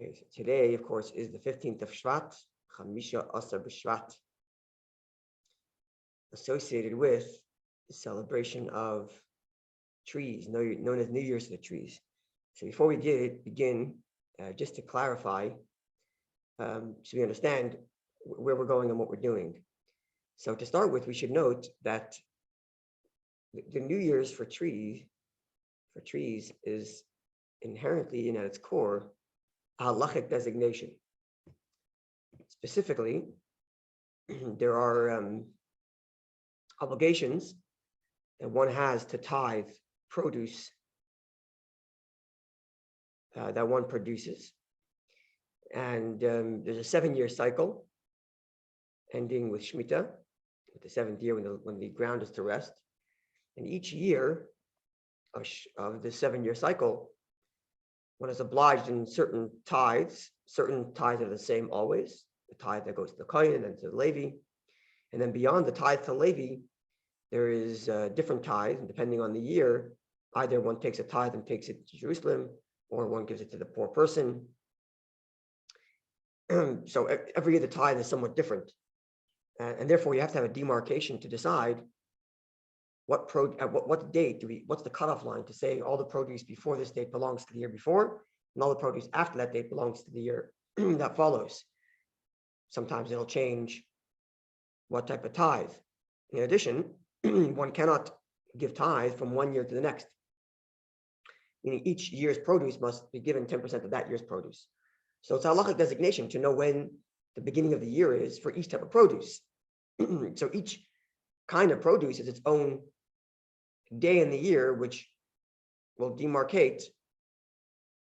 Okay, so today, of course, is the 15th of Shvat, Chamisha Asar B'Shvat, associated with the celebration of trees, known as New Year's for the trees. So before we begin, just to clarify, so we understand where we're going and what we're doing. So to start with, we should note that the New Year's for trees is inherently and at its core a halachic designation. Specifically, there are obligations that one has to tithe produce that one produces. And there's a 7-year cycle ending with Shemitah, with the 7th year when the ground is to rest. And each year of the 7-year cycle, one is obliged in certain tithes. Certain tithes are the same always. The tithe that goes to the Kohen and then to the Levi. And then beyond the tithe to Levi, there is different tithes, and depending on the year, either one takes a tithe and takes it to Jerusalem, or one gives it to the poor person. So every year the tithe is somewhat different. And therefore you have to have a demarcation to decide what date what's the cutoff line to say all the produce before this date belongs to the year before, and all the produce after that date belongs to the year that follows. Sometimes it'll change what type of tithe. In addition, one cannot give tithe from one year to the next. Meaning each year's produce must be given 10% of that year's produce. So it's a halachic designation to know when the beginning of the year is for each type of produce. So each kind of produce is its own day in the year, which will demarcate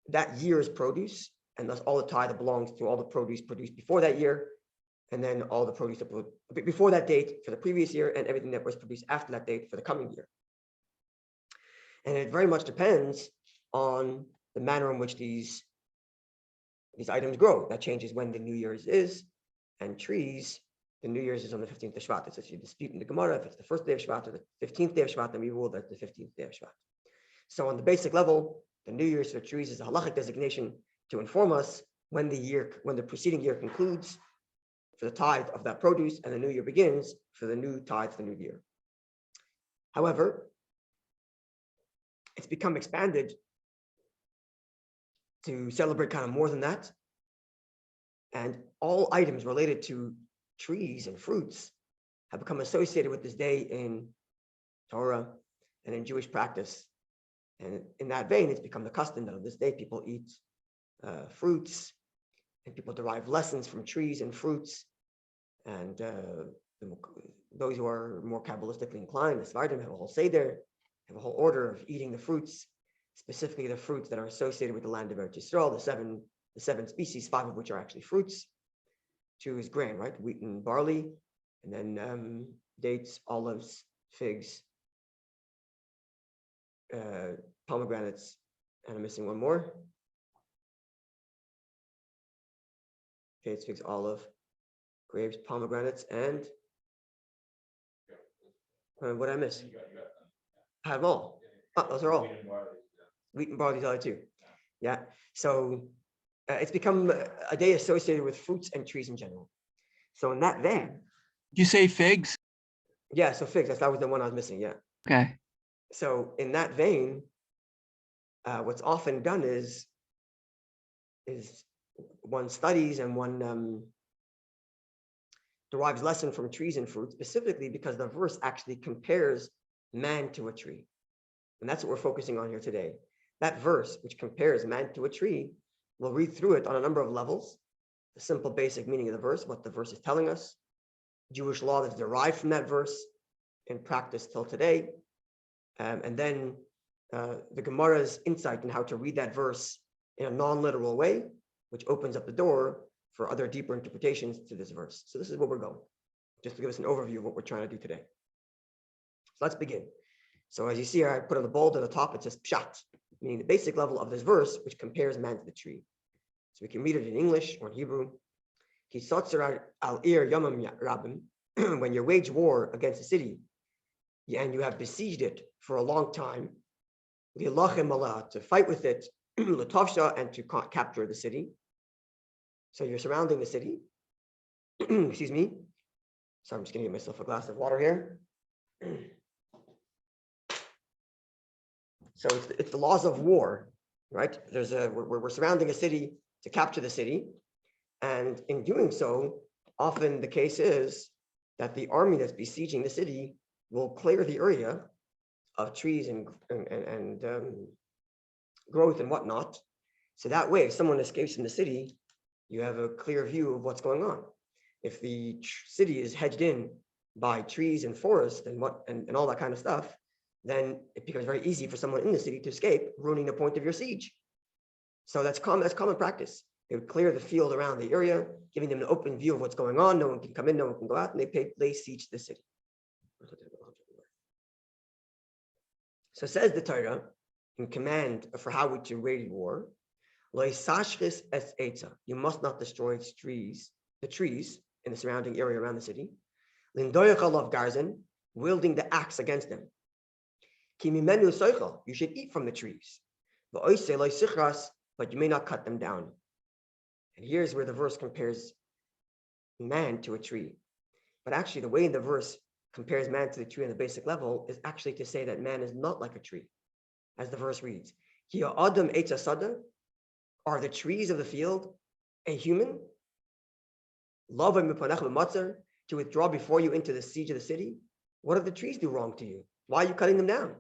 that year's produce, and thus all the tithe that belongs to all the produce produced before that year, and then all the produce that before that date for the previous year, and everything that was produced after that date for the coming year. And it very much depends on the manner in which these items grow. That changes when the New Year's is, and trees, the New Year's is on the 15th of Shvat. It's actually a dispute in the Gemara if it's the first day of Shvat or the 15th day of Shvat, then we rule that the 15th day of Shvat. So on the basic level, the New Year's for trees is a halachic designation to inform us when the preceding year concludes for the tithe of that produce, and the new year begins for the new tithe for the new year. However, it's become expanded to celebrate kind of more than that. And all items related to trees and fruits have become associated with this day in Torah and in Jewish practice. And in that vein, it's become the custom that on this day people eat fruits, and people derive lessons from trees and fruits. And those who are more Kabbalistically inclined, the Dvarim, have a whole seder, have a whole order of eating the fruits, specifically the fruits that are associated with the land of Eretz Yisrael, the seven species, 5 of which are actually fruits. 2 is grain, right? Wheat and barley, and then dates, olives, figs, pomegranates, and I'm missing one more. Dates, figs, olive, grapes, pomegranates, and what did I miss? I have them all. Oh, those are all. Wheat and barley, the other 2. Yeah. So it's become a day associated with fruits and trees in general. So in that vein. Did you say figs? Yeah, so figs. That was the one I was missing. Yeah. Okay. So in that vein, what's often done is one studies and one derives lesson from trees and fruits, specifically because the verse actually compares man to a tree. And that's what we're focusing on here today. That verse, which compares man to a tree, we'll read through it on a number of levels. The simple basic meaning of the verse, what the verse is telling us, Jewish law that's derived from that verse in practice till today, and then the Gemara's insight in how to read that verse in a non-literal way, which opens up the door for other deeper interpretations to this verse. So this is where we're going, just to give us an overview of what we're trying to do today. So let's begin. So as you see here, I put on the bold at the top, it says pshat, meaning the basic level of this verse, which compares man to the tree. So we can read it in English or in Hebrew. When you wage war against a city, and you have besieged it for a long time, to fight with it, and to capture the city, So you're surrounding the city. Excuse me. So I'm just going to get myself a glass of water here. So it's the laws of war, right? We're surrounding a city to capture the city. And in doing so, often the case is that the army that's besieging the city will clear the area of trees and growth and whatnot. So that way, if someone escapes from the city, you have a clear view of what's going on. If the city is hedged in by trees and forest and all that kind of stuff, then it becomes very easy for someone in the city to escape, ruining the point of your siege. So that's common practice. They would clear the field around the area, giving them an open view of what's going on. No one can come in, no one can go out, and they lay siege to the city. So says the Torah in command for how we to wage war, you must not destroy the trees in the surrounding area around the city. Wielding the axe against them. You should eat from the trees, but you may not cut them down. And here's where the verse compares man to a tree. But actually, the way the verse compares man to the tree on the basic level is actually to say that man is not like a tree. As the verse reads, are the trees of the field a human? To withdraw before you into the siege of the city? What did the trees do wrong to you? Why are you cutting them down?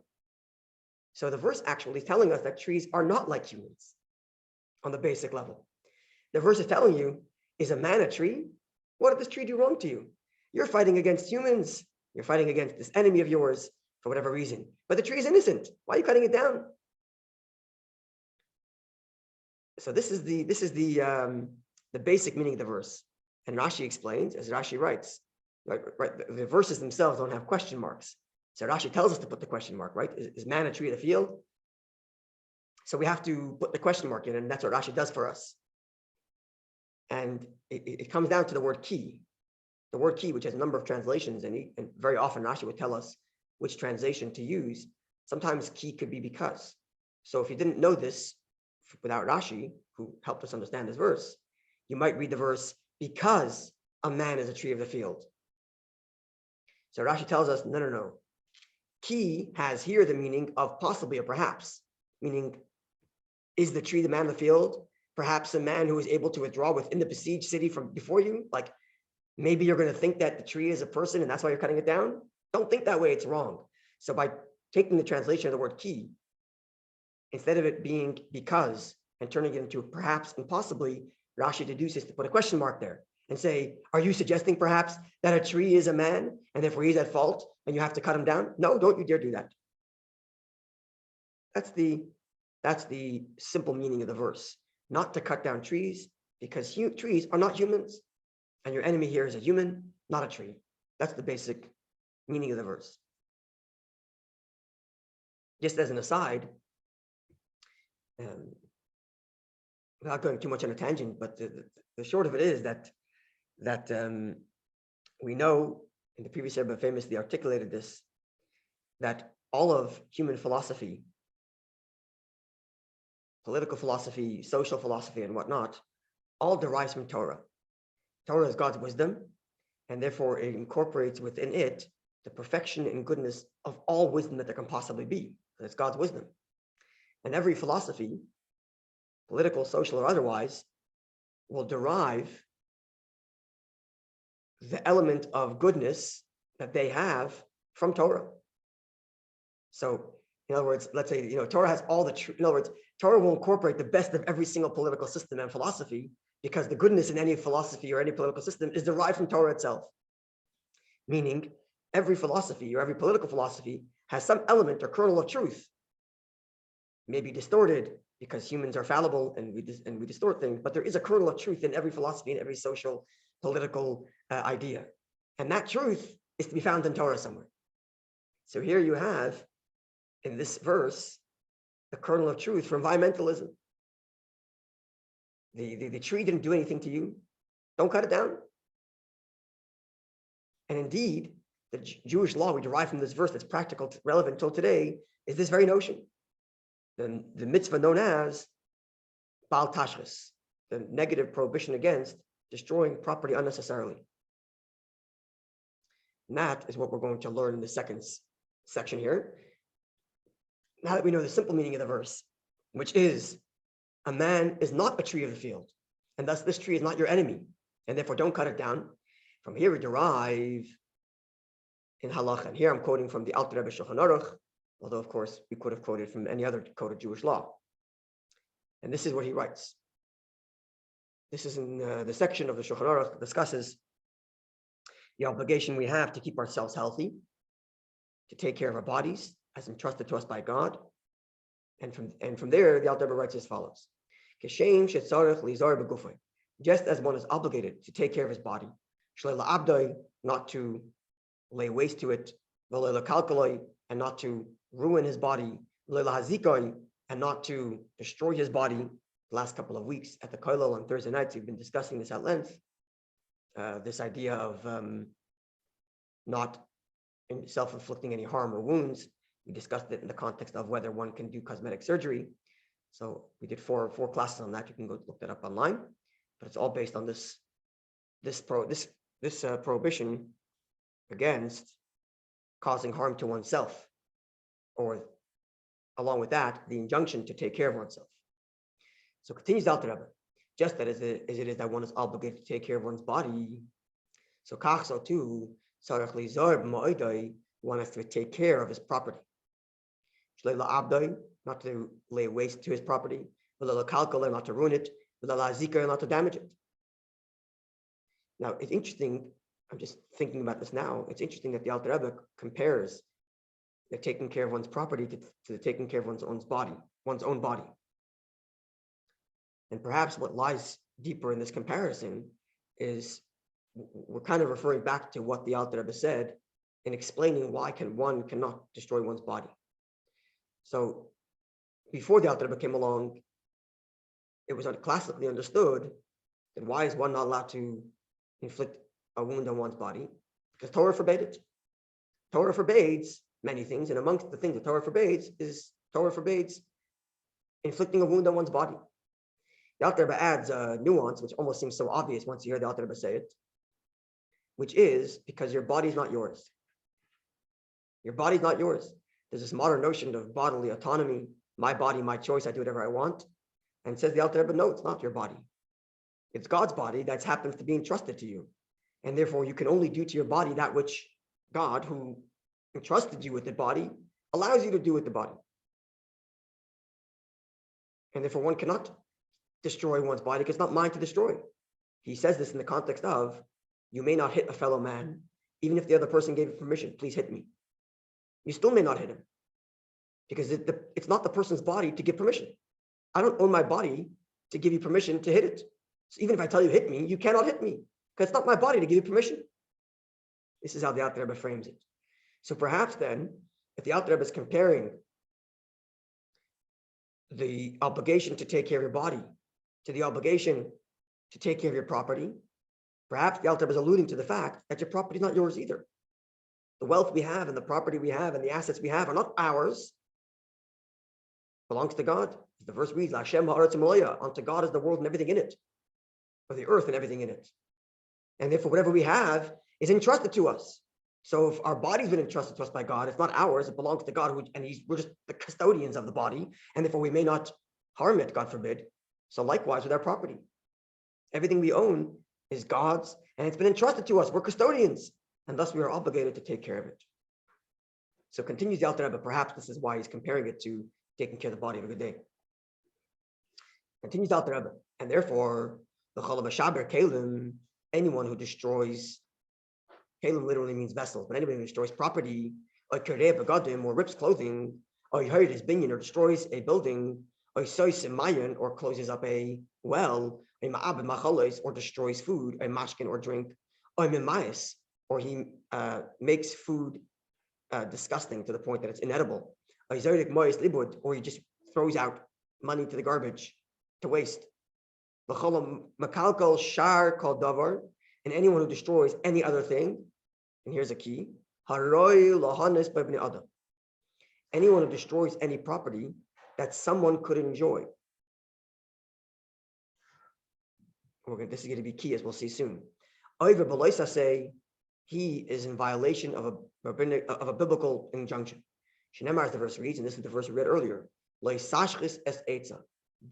So the verse actually is telling us that trees are not like humans on the basic level. The verse is telling you, is a man a tree? What did this tree do wrong to you? You're fighting against humans. You're fighting against this enemy of yours for whatever reason. But the tree is innocent. Why are you cutting it down? So this is the basic meaning of the verse. And Rashi explains, as Rashi writes, right, the verses themselves don't have question marks. So Rashi tells us to put the question mark, right? Is man a tree of the field? So we have to put the question mark in, and that's what Rashi does for us. And it comes down to the word key. The word key, which has a number of translations, and very often Rashi would tell us which translation to use. Sometimes key could be because. So if you didn't know this without Rashi, who helped us understand this verse, you might read the verse, because a man is a tree of the field. So Rashi tells us, no. Key has here the meaning of possibly or perhaps, meaning, is the tree the man of the field? Perhaps a man who is able to withdraw within the besieged city from before you? Like, maybe you're going to think that the tree is a person and that's why you're cutting it down? Don't think that way, it's wrong. So by taking the translation of the word key, instead of it being because and turning it into perhaps and possibly, Rashi deduces to put a question mark there and say, are you suggesting perhaps that a tree is a man and therefore he's at fault and you have to cut him down? No, don't you dare do that. That's the simple meaning of the verse. Not to cut down trees, because trees are not humans, and your enemy here is a human, not a tree. That's the basic meaning of the verse. Just as an aside, without going too much on a tangent, but the short of it is that we know, and the previous Rabbi famously articulated this, that all of human philosophy, political philosophy, social philosophy, and whatnot, all derives from Torah. Torah is God's wisdom, and therefore it incorporates within it the perfection and goodness of all wisdom that there can possibly be. It's God's wisdom. And every philosophy, political, social, or otherwise, will derive the element of goodness that they have from Torah. So, in other words, let's say, Torah has all the in other words, Torah will incorporate the best of every single political system and philosophy, because the goodness in any philosophy or any political system is derived from Torah itself. Meaning, every philosophy or every political philosophy has some element or kernel of truth. Maybe distorted because humans are fallible and we distort things, but there is a kernel of truth in every philosophy and every social, political idea. And that truth is to be found in Torah somewhere. So here you have, in this verse, the kernel of truth for environmentalism. The tree didn't do anything to you. Don't cut it down. And indeed, the Jewish law we derive from this verse that's practical, relevant till today, is this very notion. The mitzvah known as Baal Tashchis. the negative prohibition against destroying property unnecessarily. And that is what we're going to learn in the second section here. Now that we know the simple meaning of the verse, which is a man is not a tree of the field, and thus this tree is not your enemy, and therefore don't cut it down. From here we derive in Halacha, and here I'm quoting from the Alter Rebbe Shulchan Aruch, although of course we could have quoted from any other code of Jewish law. And this is what he writes. This is in the section of the Shulchan Aruch that discusses the obligation we have to keep ourselves healthy, to take care of our bodies as entrusted to us by God. And from there, the Alter Rebbe writes as follows: just as one is obligated to take care of his body, not to lay waste to it, and not to ruin his body, and not to destroy his body. The last couple of weeks at the Kernel on Thursday nights, we've been discussing this at length. This idea of not self-inflicting any harm or wounds. We discussed it in the context of whether one can do cosmetic surgery. So we did four classes on that. You can go look that up online. But it's all based on this prohibition against causing harm to oneself, or along with that, the injunction to take care of oneself. So continues the Alter Rebbe, just that as it is that one is obligated to take care of one's body, so too, one has to take care of his property. Not to lay waste to his property, not to ruin it, not to damage it. Now, it's interesting, I'm just thinking about this now, it's interesting that the Alter Rebbe compares the taking care of one's property to the taking care of one's own body. And perhaps what lies deeper in this comparison is we're kind of referring back to what the Alter Rebbe said in explaining why one cannot destroy one's body. So before the Alter Rebbe came along, it was classically understood that why is one not allowed to inflict a wound on one's body? Because Torah forbade it. Torah forbids many things, and amongst the things that Torah forbids inflicting a wound on one's body. The Alter Rebbe adds a nuance, which almost seems so obvious once you hear the Alter Rebbe say it, which is because your body is not yours. Your body is not yours. There's this modern notion of bodily autonomy, my body, my choice, I do whatever I want. And says the Alter Rebbe, no, it's not your body. It's God's body that happens to be entrusted to you. And therefore, you can only do to your body that which God, who entrusted you with the body, allows you to do with the body. And therefore, one cannot destroy one's body because it's not mine to destroy. He says this in the context of, you may not hit a fellow man, even if the other person gave you permission, please hit me. You still may not hit him because it's not the person's body to give permission. I don't own my body to give you permission to hit it. So even if I tell you hit me, you cannot hit me because it's not my body to give you permission. This is how the Alter Rebbe frames it. So perhaps then, if the Alter Rebbe is comparing the obligation to take care of your body to the obligation to take care of your property, perhaps the Alter Rebbe is alluding to the fact that your property is not yours either. The wealth we have and the property we have and the assets we have are not ours. It belongs to God. As the verse reads, Hashem ha'aretz u'malaya, unto God is the world and everything in it, or the earth and everything in it. And therefore, whatever we have is entrusted to us. So if our body's been entrusted to us by God, it's not ours, it belongs to God, we're just the custodians of the body, and therefore we may not harm it, God forbid. So likewise with our property. Everything we own is God's, and it's been entrusted to us. We're custodians, and thus we are obligated to take care of it. So continues the Alter Rebbe, perhaps this is why he's comparing it to taking care of the body of a good day. Continues the Alter Rebbe, and therefore, the Chalav Shaber Kalim, anyone who destroys, Kalim literally means vessels, but anybody who destroys property, or Kereh Begadim, or rips clothing, or Yehid his binyan, or destroys a building, or Sois Mayan, or closes up a well, a Ma'abed Machalos, or destroys food, a mashkin or drink, or Mimayas, or he makes food disgusting to the point that it's inedible, or he just throws out money to the garbage, to waste. Makalkal Shar Kal Davar, and anyone who destroys any other thing, and here's a key, anyone who destroys any property that someone could enjoy. This is going to be key, as we'll see soon. Over Beloisa say he is in violation of a biblical injunction. Shenemar, as the verse reads, and this is the verse we read earlier. Do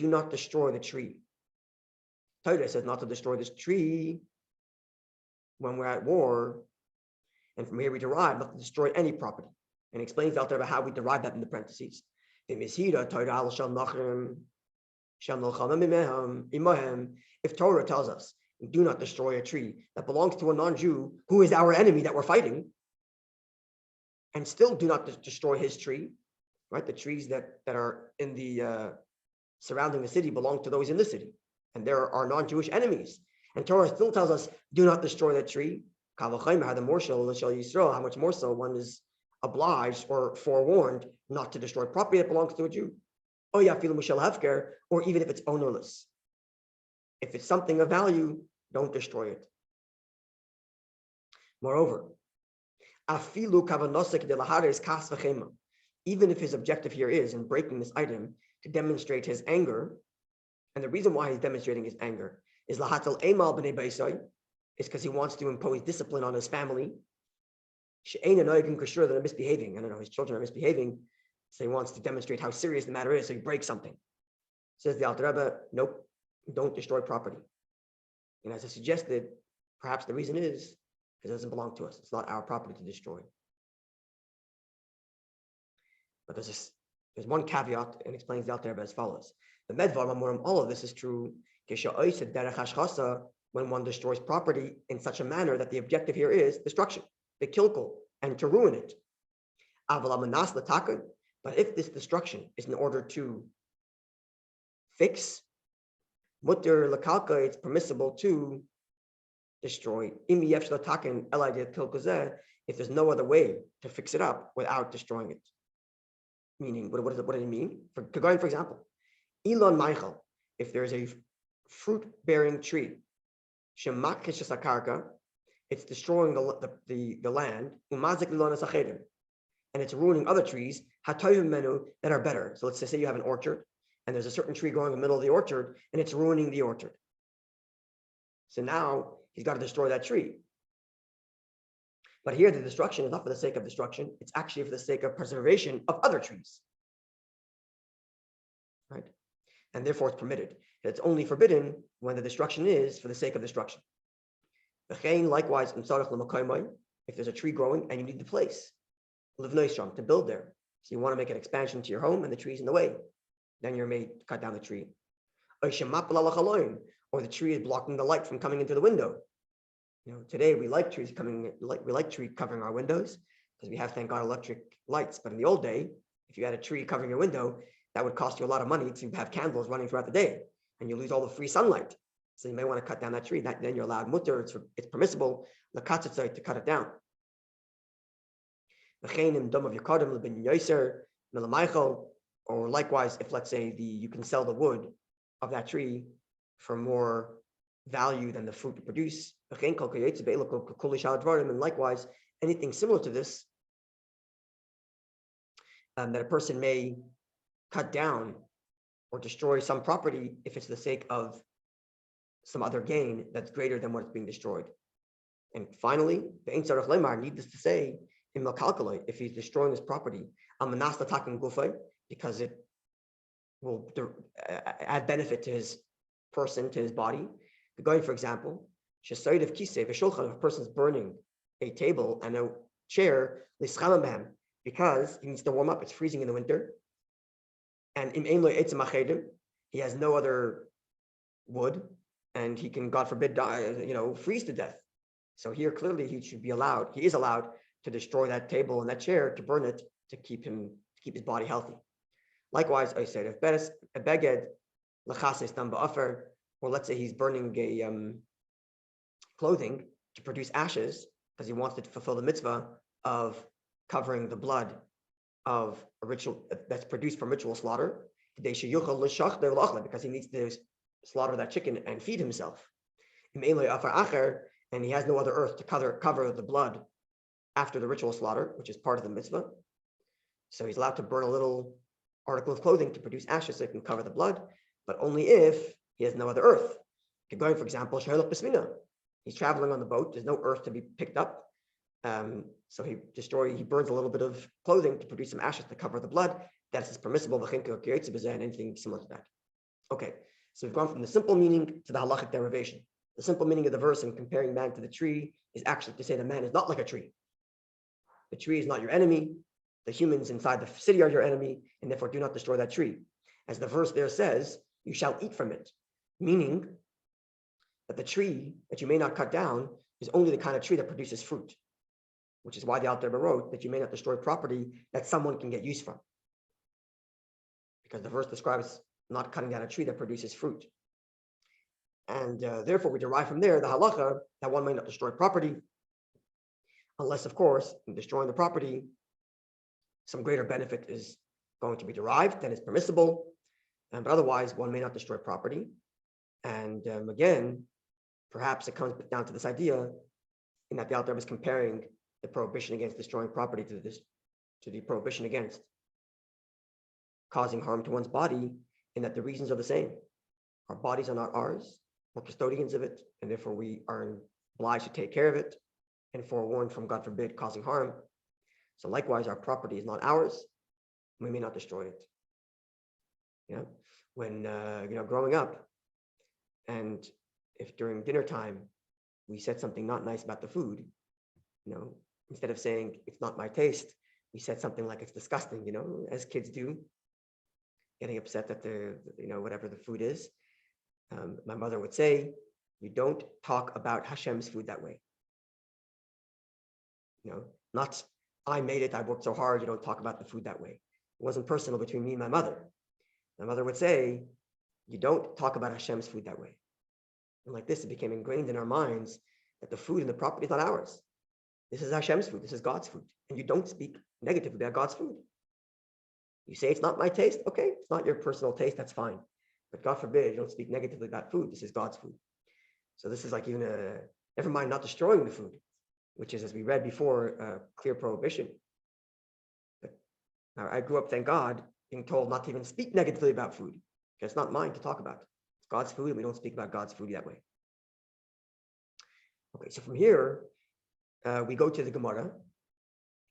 not destroy the tree. Torah says not to destroy this tree when we're at war. And from here we derive not to destroy any property. And explains out there about how we derive that in the parentheses. If Torah tells us, do not destroy a tree that belongs to a non-Jew who is our enemy that we're fighting, and still do not destroy his tree, right? The trees that are in the surrounding the city belong to those in the city, and there are non-Jewish enemies. And Torah still tells us, do not destroy that tree. How much more so one is obliged or forewarned not to destroy property that belongs to a Jew. Or even if it's ownerless. If it's something of value, don't destroy it. Moreover, even if his objective here is in breaking this item to demonstrate his anger, and the reason why he's demonstrating his anger is because he wants to impose discipline on his family. That are misbehaving. I don't know, his children are misbehaving, so he wants to demonstrate how serious the matter is, so he breaks something. Says the Alter Rebbe, nope, don't destroy property. And as I suggested, perhaps the reason is because it doesn't belong to us. It's not our property to destroy. But there's one caveat, and explains the Alter Rebbe as follows. The Medvar, all of this is true when one destroys property in such a manner that the objective here is destruction, the kilkul, and to ruin it. But if this destruction is in order to fix, mutter lakalka, it's permissible to destroy. If there's no other way to fix it up without destroying it. Meaning, what does it mean? For example, Elon Michael, if there's a fruit-bearing tree, it's destroying the land, and it's ruining other trees that are better. So let's say you have an orchard, and there's a certain tree growing in the middle of the orchard, and it's ruining the orchard. So now he's got to destroy that tree. But here the destruction is not for the sake of destruction, it's actually for the sake of preservation of other trees. Right? And therefore it's permitted. It's only forbidden when the destruction is for the sake of destruction. Likewise, if there's a tree growing and you need the place, to build there. So you want to make an expansion to your home and the tree's in the way, then you're made to cut down the tree. Or the tree is blocking the light from coming into the window. Today we like trees we like tree covering our windows because we have, thank God, electric lights. But in the old day, if you had a tree covering your window, that would cost you a lot of money to have candles running throughout the day, and you lose all the free sunlight. So you may want to cut down that tree. Then you're allowed mutter. It's permissible to cut it down. Or likewise, if let's say you can sell the wood of that tree for more value than the fruit to produce. And likewise, anything similar to this that a person may cut down or destroy some property if it's the sake of some other gain that's greater than what's being destroyed. And finally, needless to say, if he's destroying his property, because it will add benefit to his person, to his body. Going, for example, if a person's burning a table and a chair, because he needs to warm up, it's freezing in the winter, and he has no other wood, and he can, God forbid, die, freeze to death. So here clearly he is allowed to destroy that table and that chair, to burn it, to keep his body healthy. Likewise, I said, if a beged lachases tam ba'afer, or let's say he's burning a clothing to produce ashes because he wants to fulfill the mitzvah of covering the blood of a ritual that's produced from ritual slaughter, because he needs to slaughter that chicken and feed himself. And he has no other earth to cover the blood after the ritual slaughter, which is part of the mitzvah. So he's allowed to burn a little article of clothing to produce ashes so he can cover the blood, but only if he has no other earth. Going, for example, he's traveling on the boat. There's no earth to be picked up. So he burns a little bit of clothing to produce some ashes to cover the blood. That is permissible, and anything similar to that. Okay, so we've gone from the simple meaning to the halachic derivation. The simple meaning of the verse in comparing man to the tree is actually to say that man is not like a tree. The tree is not your enemy. The humans inside the city are your enemy, and therefore do not destroy that tree. As the verse there says, you shall eat from it, meaning that the tree that you may not cut down is only the kind of tree that produces fruit, which is why the Alter Rebbe wrote that you may not destroy property that someone can get use from. Because the verse describes not cutting down a tree that produces fruit. And therefore we derive from there the halacha that one may not destroy property, unless, of course, in destroying the property, some greater benefit is going to be derived, then it's permissible. But otherwise, one may not destroy property. And again, perhaps it comes down to this idea in that the Alter Rebbe is comparing the prohibition against destroying property to the prohibition against causing harm to one's body, in that the reasons are the same. Our bodies are not ours. We're custodians of it, and therefore we are obliged to take care of it and forewarned from, God forbid, causing harm. So likewise, our property is not ours. We may not destroy it. Yeah, when growing up, and if during dinner time we said something not nice about the food, instead of saying it's not my taste, we said something like it's disgusting, as kids do, getting upset that whatever the food is. My mother would say, you don't talk about Hashem's food that way. Not I made it, I worked so hard, you don't talk about the food that way. It wasn't personal between me and my mother. My mother would say, you don't talk about Hashem's food that way. And like this, it became ingrained in our minds that the food and the property is not ours. This is Hashem's food, this is God's food. And you don't speak negatively about God's food. You say it's not my taste, okay, it's not your personal taste, that's fine. But God forbid, you don't speak negatively about food, this is God's food. So this is like even never mind not destroying the food, which is, as we read before, a clear prohibition. But I grew up, thank God, being told not to even speak negatively about food, because it's not mine to talk about. It's God's food, and we don't speak about God's food that way. Okay, so from here, we go to the Gemara,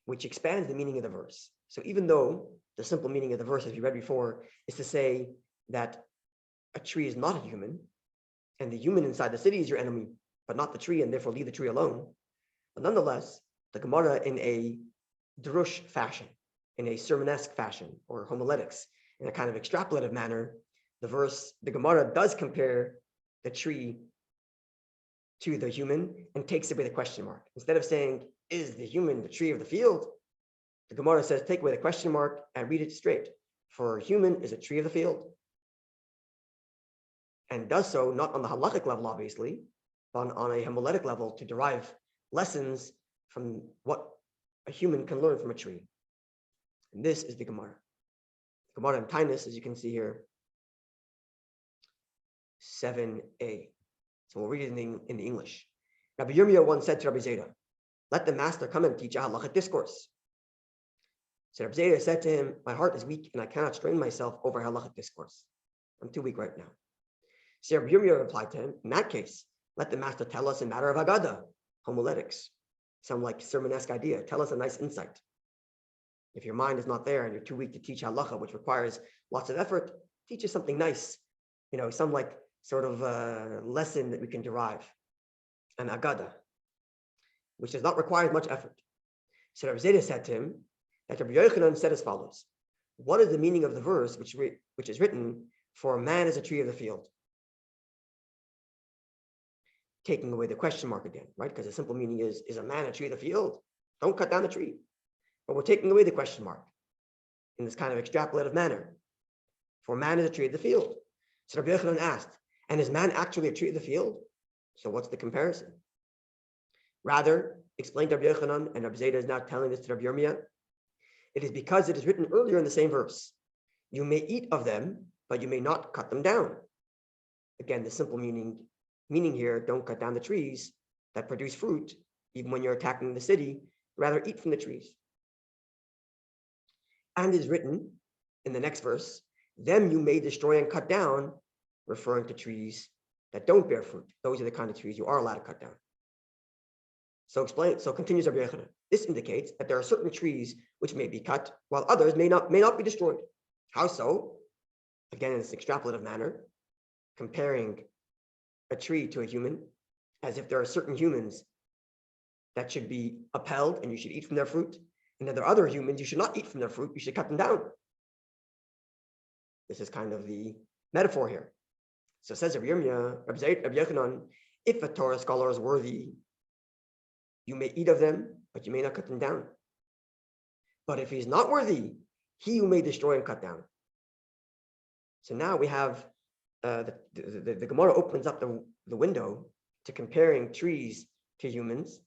which expands the meaning of the verse. So even though the simple meaning of the verse, as we read before, is to say that a tree is not a human, and the human inside the city is your enemy, but not the tree, and therefore leave the tree alone. But nonetheless, the Gemara, in a drush fashion, in a sermonesque fashion, or homiletics, in a kind of extrapolative manner, the Gemara does compare the tree to the human and takes away the question mark. Instead of saying, is the human the tree of the field? The Gemara says, take away the question mark and read it straight. For human is a tree of the field. And does so not on the halachic level, obviously, but on a homiletic level to derive lessons from what a human can learn from a tree. And this is the Gemara. Gemara in Tainus, as you can see here, 7a. So we'll read it in the English. Rabbi Yirmiyah once said to Rabbi Zera, let the master come and teach a halachic discourse. So Rabbi Zera said to him, my heart is weak and I cannot strain myself over halachic discourse. I'm too weak right now. So Rabbi Yirmiyah replied to him, in that case, let the master tell us a matter of Haggadah, homiletics. Some like sermonesque idea. Tell us a nice insight. If your mind is not there and you're too weak to teach halacha, which requires lots of effort, teach us something nice. Some like sort of lesson that we can derive. An Haggadah, which does not require much effort. So Rabbi Zera said to him that Rabbi Yochanan said as follows: what is the meaning of the verse which is written, for a man is a tree of the field? Taking away the question mark again, right? Because the simple meaning is a man a tree of the field? Don't cut down the tree. But we're taking away the question mark in this kind of extrapolative manner. For man is a tree of the field. So Rabbi Yochanan asked, and is man actually a tree of the field? So what's the comparison? Rather, explained Rabbi Yochanan, and Rabbi Zera is now telling this to Rabbi Yirmiyah, it is because it is written earlier in the same verse, you may eat of them, but you may not cut them down. Again, the simple meaning here, don't cut down the trees that produce fruit, even when you're attacking the city, rather eat from the trees. And it is written in the next verse, them you may destroy and cut down, referring to trees that don't bear fruit, those are the kind of trees you are allowed to cut down. So continues Rabbi Yochanan. This indicates that there are certain trees which may be cut, while others may not be destroyed. How so? Again, in this extrapolative manner, comparing a tree to a human, as if there are certain humans that should be upheld and you should eat from their fruit, and then there are other humans you should not eat from their fruit, you should cut them down. This is kind of the metaphor here. So says Rabbi Yochanan, if a Torah scholar is worthy, you may eat of them, but you may not cut them down. But if he's not worthy, he who may destroy and cut down. So now we have the Gemara opens up the window to comparing trees to humans,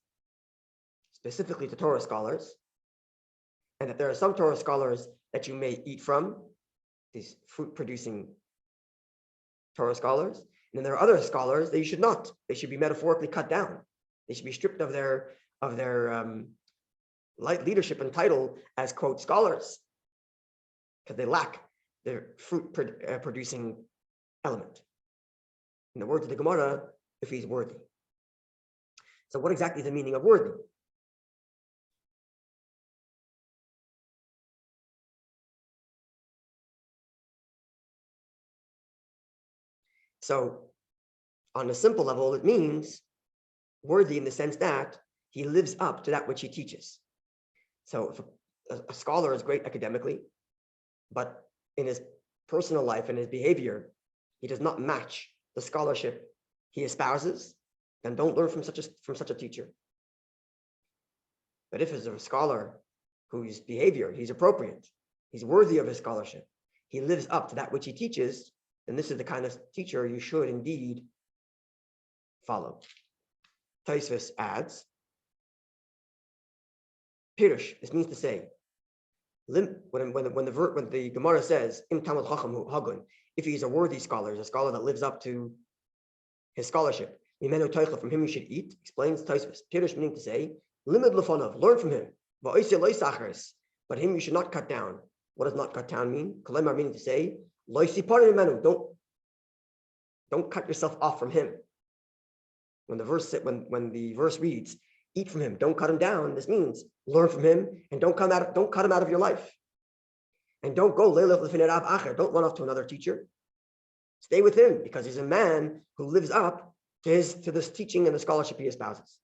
specifically to Torah scholars, and that there are some Torah scholars that you may eat from, these fruit-producing Torah scholars, and then there are other scholars that you should not. They should be metaphorically cut down. They should be stripped of their leadership and title as, quote, scholars, because they lack their fruit-producing element. In the words of the Gemara, if he's worthy. So what exactly is the meaning of worthy? So on a simple level, it means worthy in the sense that he lives up to that which he teaches. So if a scholar is great academically, but in his personal life and his behavior, he does not match the scholarship he espouses, then don't learn from such a teacher. But if it's a scholar whose behavior, he's appropriate, he's worthy of his scholarship, he lives up to that which he teaches, then this is the kind of teacher you should indeed follow. Tosfos adds, Pirush, this means to say, when the Gemara says, Im Talmud Chacham hu hagun, if he's a worthy scholar, a scholar that lives up to his scholarship, Mimenu Toichel, from him you should eat, explains Tosfos. Pirush meaning to say, Limud Lefonov, learn from him, but him you should not cut down. What does not cut down mean? Kalemar meaning to say, don't cut yourself off from him. When the verse reads, eat from him, don't cut him down, this means learn from him and don't cut him out of your life. And don't go, don't run off to another teacher. Stay with him because he's a man who lives up to this teaching and the scholarship he espouses.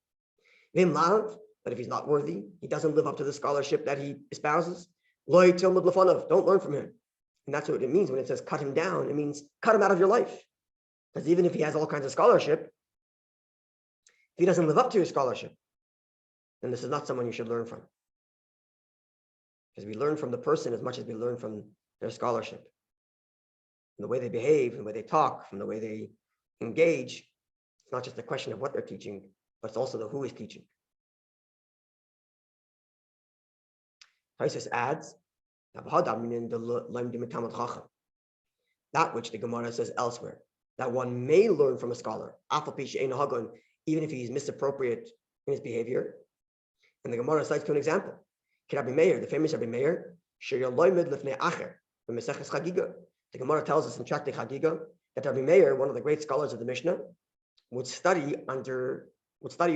But if he's not worthy, he doesn't live up to the scholarship that he espouses, don't learn from him. And that's what it means when it says cut him down. It means cut him out of your life. Because even if he has all kinds of scholarship, if he doesn't live up to his scholarship, then this is not someone you should learn from. Because we learn from the person as much as we learn from their scholarship. From the way they behave, from the way they talk, from the way they engage. It's not just a question of what they're teaching, but it's also the who is teaching. Tosfos adds, that which the Gemara says elsewhere, that one may learn from a scholar, even if he's misappropriate in his behavior. And the Gemara cites to an example. Rabbi Meir, the famous Rabbi Meir, the Gemara tells us in Tractate Chagiga that Rabbi Meir, one of the great scholars of the Mishnah, would study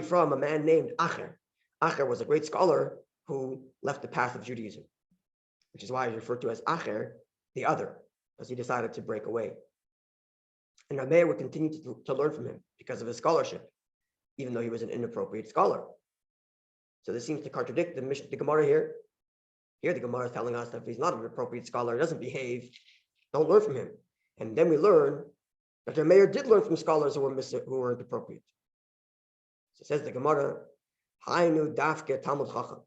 from a man named Acher. Acher was a great scholar who left the path of Judaism, which is why he's referred to as Acher, the other, because he decided to break away. And Rabbi Meir would continue to learn from him because of his scholarship, even though he was an inappropriate scholar. So this seems to contradict the Gemara here. Here the Gemara is telling us that if he's not an appropriate scholar, he doesn't behave, don't learn from him. And then we learn that Rabbi Meir did learn from scholars who were inappropriate. So it says the Gemara, Hainu dafke Talmud Chacham.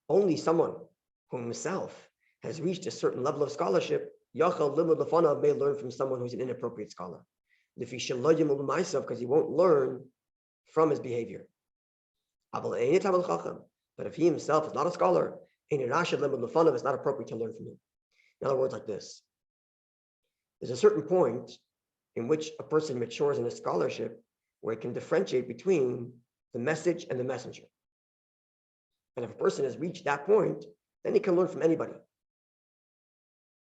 Only someone who himself has reached a certain level of scholarship, Yachal Limud Lefanav, may learn from someone who's an inappropriate scholar. Because he won't learn from his behavior. But if he himself is not a scholar, it's not appropriate to learn from him. In other words, like this. There's a certain point in which a person matures in his scholarship where he can differentiate between the message and the messenger. And if a person has reached that point, then he can learn from anybody.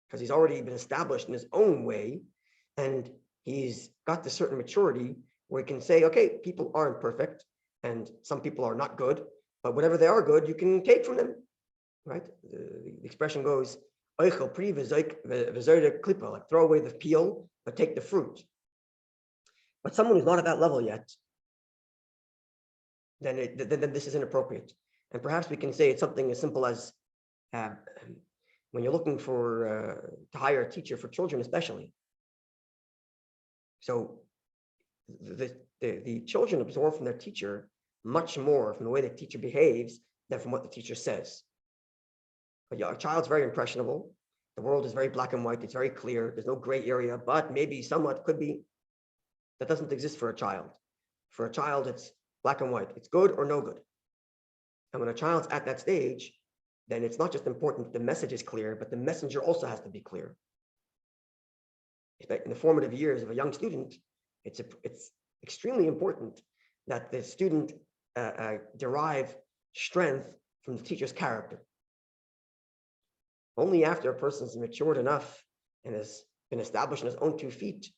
because he's already been established in his own way, and he's got this certain maturity where he can say, okay, people aren't perfect, and some people are not good, but whatever they are good, you can take from them, right? The expression goes, like throw away the peel, but take the fruit. But someone who's not at that level yet, then this is inappropriate. And perhaps we can say it's something as simple as when you're looking for to hire a teacher for children, especially. So the children absorb from their teacher much more from the way the teacher behaves than from what the teacher says. But yeah, a child's very impressionable. The world is very black and white. It's very clear. There's no gray area, but maybe somewhat could be. That doesn't exist for a child. For a child, it's black and white. It's good or no good. And when a child's at that stage, then it's not just important the message is clear, but the messenger also has to be clear. In the formative years of a young student, it's extremely important that the student derive strength from the teacher's character. Only after a person's matured enough and has been established on his own 2 feet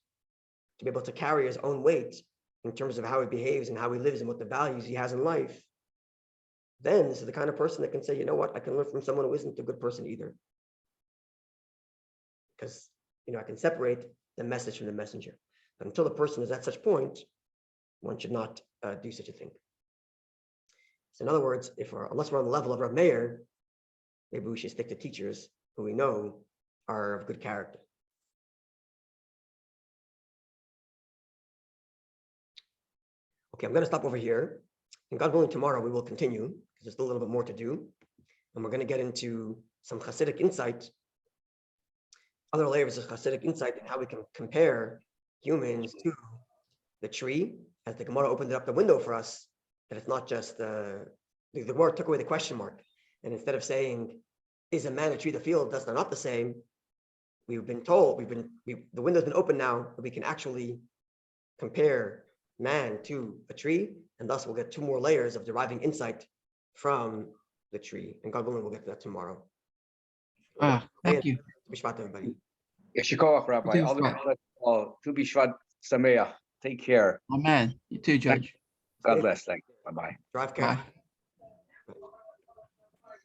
to be able to carry his own weight in terms of how he behaves and how he lives and what the values he has in life, then this is the kind of person that can say, you know what, I can learn from someone who isn't a good person either. Because, I can separate the message from the messenger. Until the person is at such point, one should not do such a thing. So in other words, unless we're on the level of Rav Meir, maybe we should stick to teachers who we know are of good character. Okay, I'm going to stop over here. And God willing, tomorrow we will continue, because there's still a little bit more to do. And we're going to get into some Hasidic insight, other layers of Hasidic insight, and how we can compare humans to the tree, as the Gemara opened up the window for us, that it's not just, the Gemara took away the question mark. And instead of saying, is a man a tree, the field, that's not the same, we've been told, the window's been opened now, that we can actually compare man to a tree, and thus we'll get 2 more layers of deriving insight from the tree. And God willing, we'll get to that tomorrow. Thank you. Bishvat, everybody. Yeshikoach, Rabbi. All to Bishvat Sameach. Take care. Amen. You too, Judge. God bless. Thank you. Bye-bye. Drive careful. Bye.